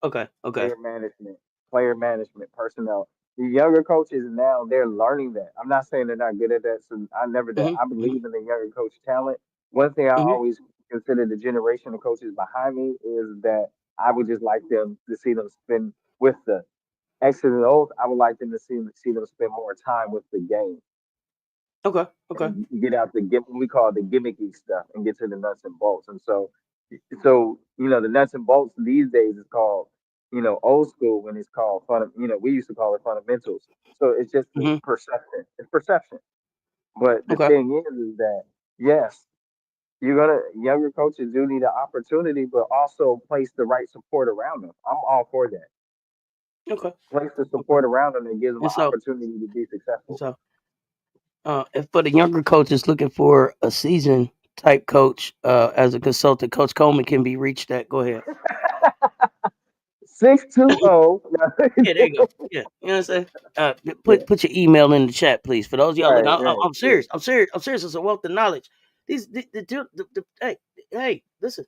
Okay, okay. player management, player management, personnel. The younger coaches now they're learning that. I'm not saying they're not good at that. So I never that. Hmm. I Hmm. believe in the younger coach talent. One thing I Hmm. always consider the generation of coaches behind me is that I would just like them to see them spend with the X's and O's. I would like them to see them spend more time with the game Okay, okay. and get out the what we call the gimmicky stuff and get to the nuts and bolts. And so the nuts and bolts these days is called old school when it's called we used to call it fundamentals. So it's just the Hmm. perception. It's perception. But the Okay, thing is that yes, younger coaches do need an opportunity, but also place the right support around them. I'm all for that. okay, Place the okay. support around them and gives them And an so, opportunity to be and successful. so, if for the younger coaches looking for a season type coach, as a consultant, Coach Coleman can be reached at. Go ahead. 620. Yeah, there you go. Yeah, you know what I'm saying. Yeah, Put your email in the chat, please. For those of y'all, look, right, right. I'm Yeah. serious. I'm serious. I'm serious. It's a wealth of knowledge. Hey, listen.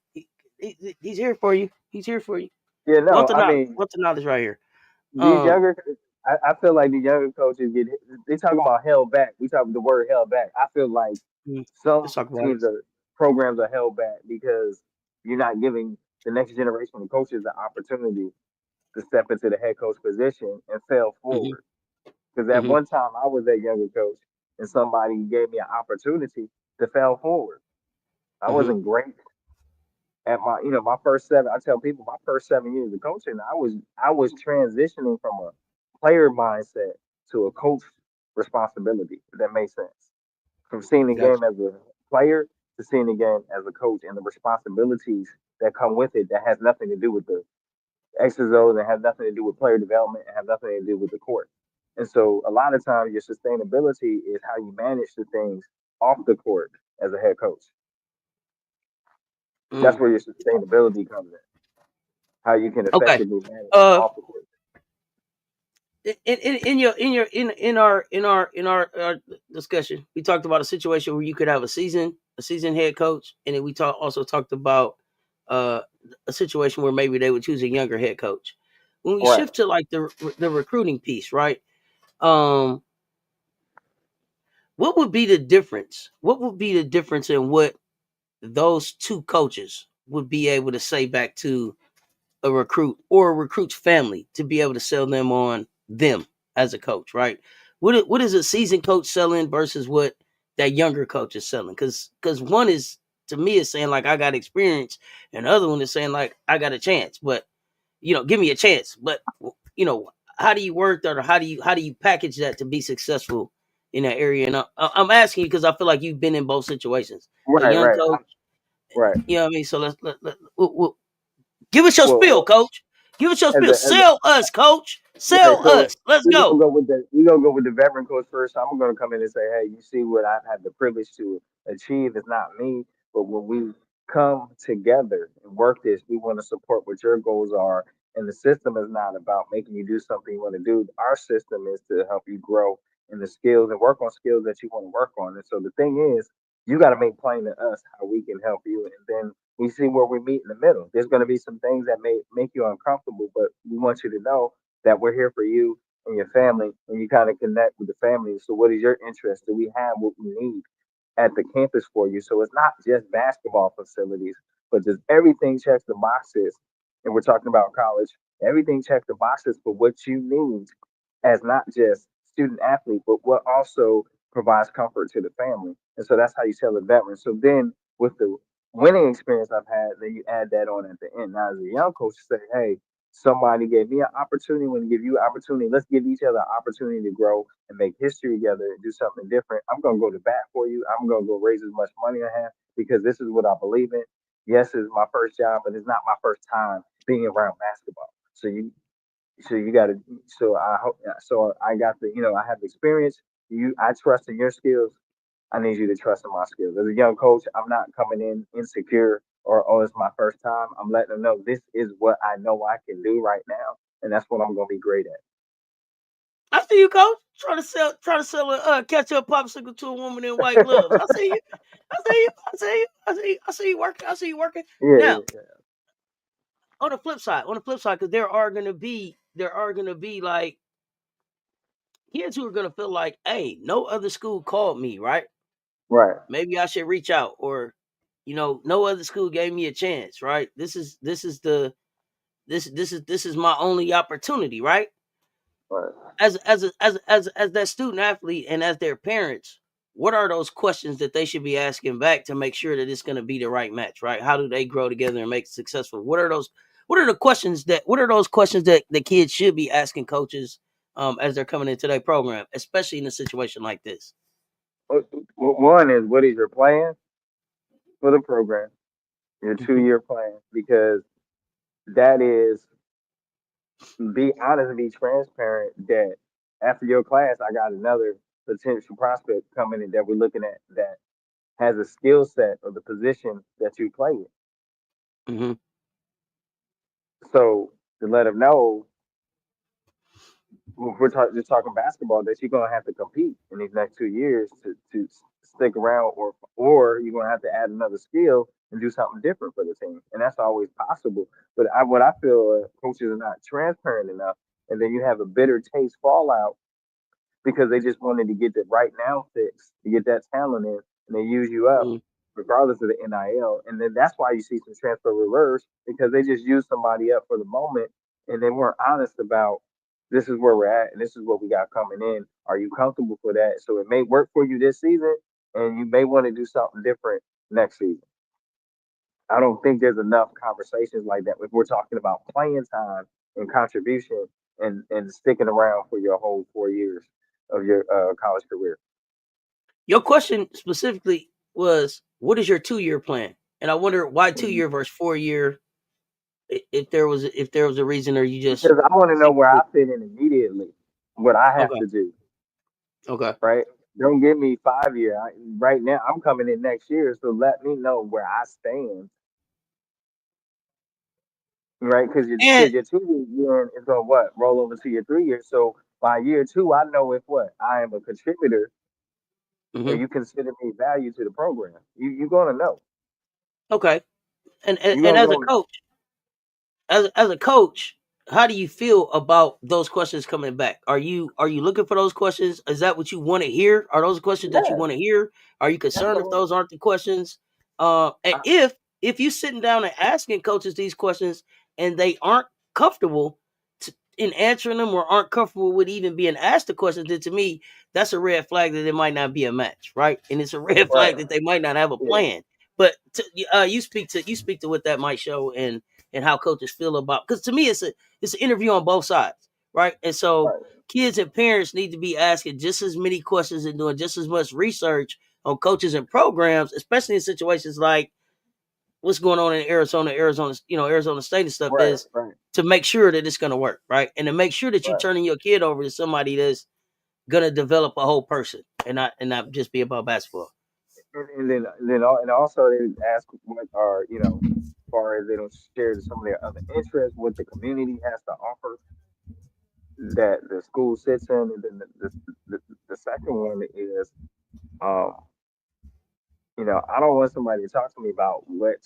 He's here for you. He's here for you. Yeah, no, Wealth of I knowledge. mean, Wealth of knowledge right here. these Um, younger, I feel like the younger coaches they talking about held back. We talk the word held back. I feel like mm, let's some talk about it. programs are held back because you're not giving the next generation of coaches the opportunity to step into the head coach position and fail Hmm. forward. Because at Hmm. one time I was that younger coach and somebody gave me an opportunity to fail forward. I Hmm. wasn't great at my first seven. I tell people my first 7 years of coaching, I was transitioning from a player mindset to a coach responsibility. If that makes sense. From seeing the Gotcha. game as a player to seeing the game as a coach and the responsibilities that come with it that has nothing to do with the X's and O's and has nothing to do with player development and have nothing to do with the court. And so a lot of times your sustainability is how you manage the things off the court as a head coach. That's Mm. where your sustainability comes in. How you can Okay. effectively manage Uh, off the court. in your in our discussion, we talked about a situation where you could have a season head coach, and then we also talked about uh a situation where maybe they would choose a younger head coach. When we Right. shift to like the recruiting piece, right? Um, what would be the difference? What would be the difference in what those two coaches would be able to say back to a recruit or a recruit's family to be able to sell them on them as a coach, right? What is a seasoned coach selling versus what that younger coach is selling? Because one is, to me, is saying like I got experience, and the other one is saying like I got a chance, but give me a chance. But you know, how do you work that, or how do you package that to be successful in that area? And I'm asking you because I feel like you've been in both situations, a Right, young right. coach. Right. You know what I mean? So we'll give us your spiel, Well, coach. Give us your as spiel. a Sell us, coach. right, Sell so us. Let's go. we gonna go with the veteran coach first. I'm gonna come in and say, hey, you see what I've had the privilege to achieve. It's not me, but when we come together and work this, we want to support what your goals are. And the system is not about making you do something you want to do. Our system is to help you grow in the skills and work on skills that you want to work on. And so the thing is, you got to make plain to us how we can help you, and then we see where we meet in the middle. There's going to be some things that may make you uncomfortable, but we want you to know that we're here for you and your family, and you kind of connect with the family. So, what is your interest? Do we have what we need at the campus for you? So, it's not just basketball facilities, but just everything checks the boxes. And we're talking about college. Everything checks the boxes for what you need as not just student athlete, but what also provides comfort to the family. And so that's how you tell a veteran. So then with the winning experience I've had, then you add that on at the end. Now, as a young coach, say, hey, somebody gave me an opportunity. When to give you an opportunity, let's give each other an opportunity to grow and make history together and do something different. I'm gonna go to bat for you. I'm gonna go raise as much money I have because this is what I believe in. Yes, it's my first job, but it's not my first time being around basketball. So you got to. So I got the. I have the experience. I trust in your skills. I need you to trust in my skills. As a young coach, I'm not coming in insecure or, oh, it's my first time. I'm letting them know this is what I know I can do right now, and that's what I'm going to be great at. I see you, coach. Trying to sell a ketchup popsicle to a woman in white gloves. I see you. I see you. I see you. I see you working. I see you working. Yeah, Now, yeah, yeah. on the flip side, because there are gonna be like kids who are gonna feel like, hey, no other school called me, right? Right, Maybe I should reach out, or no other school gave me a chance, right? This is my only opportunity, right? right. As that student athlete and as their parents, what are those questions that they should be asking back to make sure that it's going to be the right match, right? How do they grow together and make it successful? What are those questions that the kids should be asking coaches as they're coming into their program, especially in a situation like this? One is, what is your plan for the program? Your Hmm. 2 year plan, because that is, be honest and be transparent that after your class, I got another potential prospect coming in that we're looking at that has a skill set of the position that you play in. Hmm. So to let them know, if we're just talking basketball, that you're gonna have to compete in these next 2 years to stick around, or you're gonna have to add another skill and do something different for the team, and that's always possible. But what I feel, coaches are not transparent enough, and then you have a bitter taste fallout because they just wanted to get the right now fix to get that talent in, and they use you up Hmm. regardless of the NIL. And then that's why you see some transfer reverse, because they just use somebody up for the moment and they weren't honest about, this is where we're at and this is what we got coming in. Are you comfortable for that? So it may work for you this season, and you may want to do something different next season. I don't think there's enough conversations like that if we're talking about playing time and contribution, and sticking around for your whole 4 years of your college career. Your question specifically was, what is your 2 year plan? And I wonder why 2 year Mhm. versus 4 year. If there was a reason, or you just Because I want to know stick where I with. fit in immediately, what I have Okay. to do, Okay. right? Don't give me 5 year. Right now, I'm coming in next year, so let me know where I stand, right? Because And your 2 year is gonna what, roll over to your 3 years. So by year two, I know if what, I am a contributor, or mhm. you consider me value to the program. You're gonna know. Okay. And, You're and gonna as a go. coach, as a coach, how do you feel about those questions coming back? Are you looking for those questions? Is that what you want to hear? Are those questions that you Yeah, want to hear? Are you concerned if absolutely. those aren't the questions? And I, if you sitting down and asking coaches these questions and they aren't comfortable in answering them, or aren't comfortable with even being asked the questions, then to me that's a red flag that it might not be a match, right? And it's a red right. flag that they might not have a Yeah. plan. But you speak to what that might show, and how coaches feel about, because to me it's an interview on both sides, right? And so Right. kids and parents need to be asking just as many questions and doing just as much research on coaches and programs, especially in situations like what's going on in Arizona State and stuff, Right. is Right. to make sure that it's going to work, right? And to make sure that you Right. turning your kid over to somebody that's going to develop a whole person, and not just be about basketball. And also they ask what are, as far as they don't share some of their other interests, what the community has to offer that the school sits in. And then the second one is, um, I don't want somebody to talk to me about what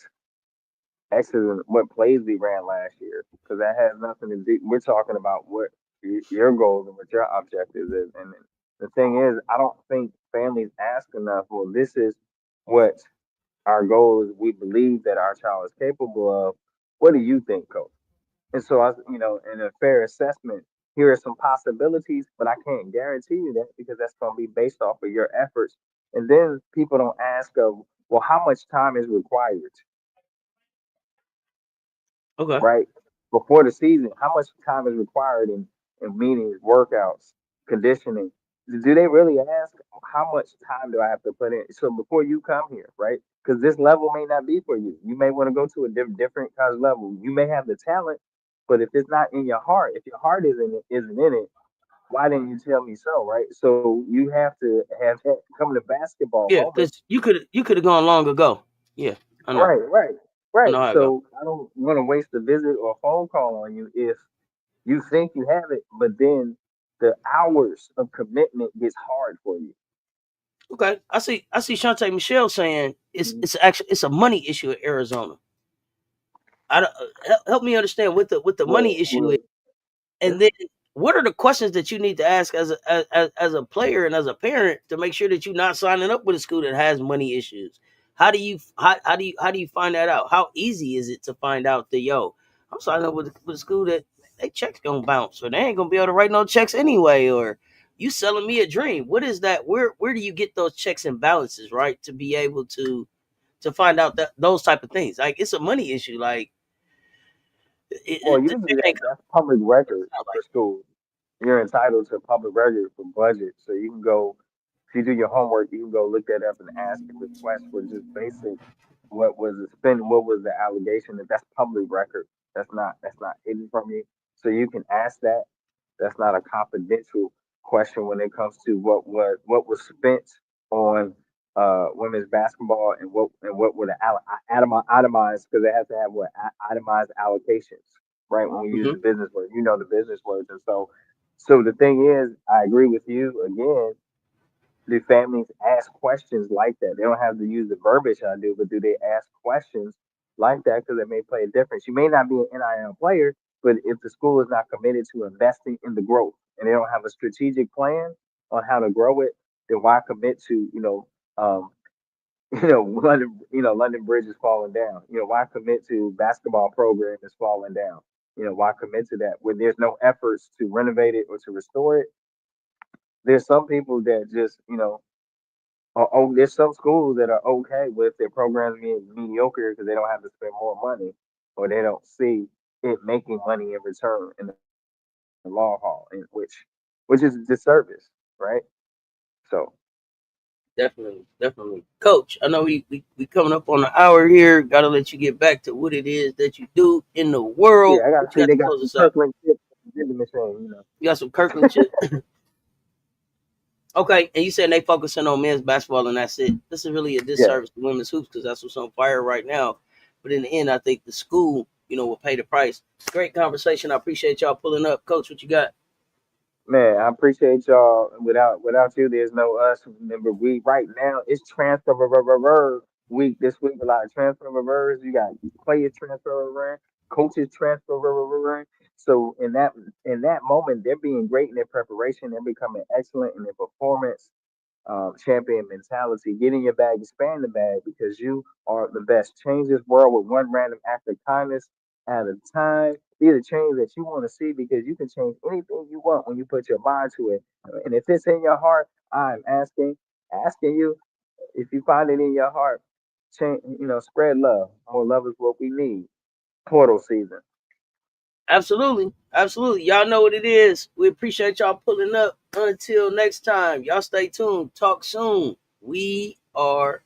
plays we ran last year, because that has nothing to do. We're talking about what your goals and what your objectives is. And the thing is, I don't think families ask enough. Well, this is what our goal is. We believe that our child is capable of. What do you think, coach? And so, in a fair assessment, here are some possibilities, but I can't guarantee you that, because that's going to be based off of your efforts. And then people don't ask of, Well, how much time is required, Okay. right? Before the season, how much time is required in meetings, workouts, conditioning? Do they really ask how much time do I have to put in? So before you come here, right? Because this level may not be for you. You may want to go to a different kind of level. You may have the talent, but if it's not in your heart, if your heart isn't in it, why didn't you tell me so, right? So you have to have that come to basketball Yeah, moment. because you could have gone long ago. Yeah, I know. Right, right, I right. know how I go. So I don't want to waste a visit or a phone call on you if you think you have it, but then the hours of commitment gets hard for you. Okay, I see Shantae Michelle saying Mhm. it's a money issue in Arizona. I don't, help me understand what the money issue is. Well, And it's, then, what are the questions that you need to ask as a player and as a parent to make sure that you're not signing up with a school that has money issues? How do you find that out? How easy is it to find out that I'm signing up with a school that they checks gonna bounce, or they ain't gonna be able to write no checks anyway, or you selling me a dream? What is that? Where do you get those checks and balances, right, to be able to find out that those type of things? Like, it's a money issue. Like, well, the usually check ain't that's public record coming out for like schools. You're entitled to public record for budget, so you can go if you do your homework, you can go look that up and ask and request for just basic what was the spend, what was the allegation. That that's public record. That's not hidden from you, so you can ask that. That's not a confidential question when it comes to what was spent on women's basketball and what were the itemized because they have to have itemized allocations, right? When we that. use the business word, the business words, and so the thing is, I agree with you again. Do families ask questions like that? They don't have to use the verbiage I do, but do they ask questions like that? Because it may play a difference. You may not be an NIL player, but if the school is not committed to investing in the growth and they don't have a strategic plan on how to grow it, then why commit to, um, London Bridge is falling down. Why commit to basketball program is falling down? Why commit to that when there's no efforts to renovate it or to restore it? There's some people that just, there's some schools that are okay with their programs being mediocre because they don't have to spend more money or they don't see it making money in return in the long haul, and which is a disservice, right? So Definitely, definitely. Coach, I know we coming up on an hour here. Gotta let you get back to what it is that you do in the yeah, world. I gotta What you see got they to got close some us out? Kirkland chips in the machine. You got some Kirkland chips? Okay, and you said they focusing on men's basketball and that's it. This is really a Yeah, disservice to women's hoops because that's what's on fire right now. But in the end, I think the school, will pay the price. Great conversation. I appreciate y'all pulling up. Coach, what you got? man, I appreciate y'all. Without you, there's no us. Remember, we right now it's transfer week this week. A lot of transfer. You got players transfer, coaches transfer. So in that moment, they're being great in their preparation. They're becoming excellent in their performance. Champion mentality. Get in your bag, expand the bag because you are the best. Change this world with one random act of kindness at a time. Be the change that you want to see because you can change anything you want when you put your mind to it. And if it's in your heart, I'm asking you, if you find it in your heart, change, spread love. More love is what we need. Portal season. Absolutely. Absolutely. Y'all know what it is. We appreciate y'all pulling up. Until next time, y'all stay tuned. Talk soon. We are